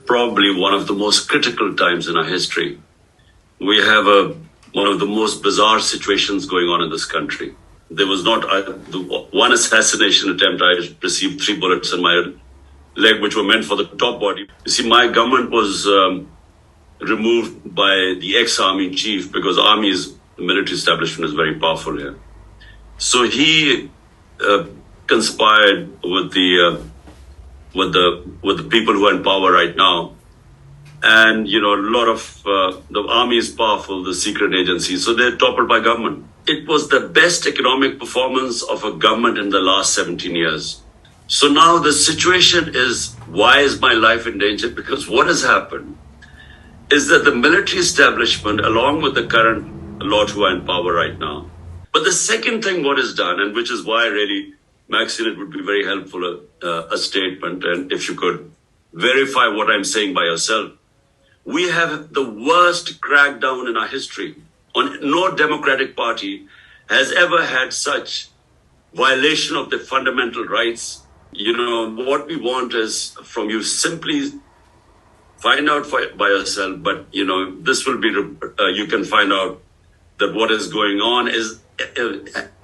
probably one of the most critical times in our history. We have one of the most bizarre situations going on in this country. There was not the one assassination attempt. I received 3 bullets in my leg, which were meant for the top body. You see, my government was removed by the ex-army chief because the military establishment is very powerful here. So he conspired with the people who are in power right now. And, a lot of the army is powerful, the secret agencies, so they're toppled by government. It was the best economic performance of a government in the last 17 years. So now the situation is, why is my life in danger? Because what has happened is that the military establishment, along with the current lot who are in power right now. But the second thing what is done, and which is why really, Mekseen, it would be very helpful, a statement, and if you could verify what I'm saying by yourself. We have the worst crackdown in our history. No democratic party has ever had such violation of the fundamental rights. What we want is from you simply find out by yourself, but this will be, you can find out that what is going on is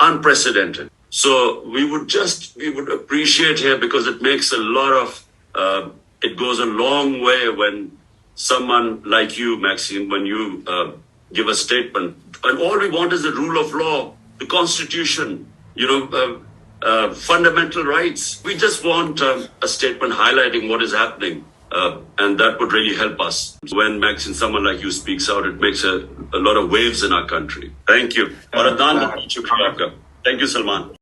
unprecedented. So we would appreciate here, because it makes a lot of, it goes a long way when someone like you, Mekseen, when you give a statement, and all we want is the rule of law, the constitution, fundamental rights. We just want a statement highlighting what is happening, and that would really help us. When Mekseen, someone like you speaks out, it makes a lot of waves in our country. Thank you. Thank you, Salman.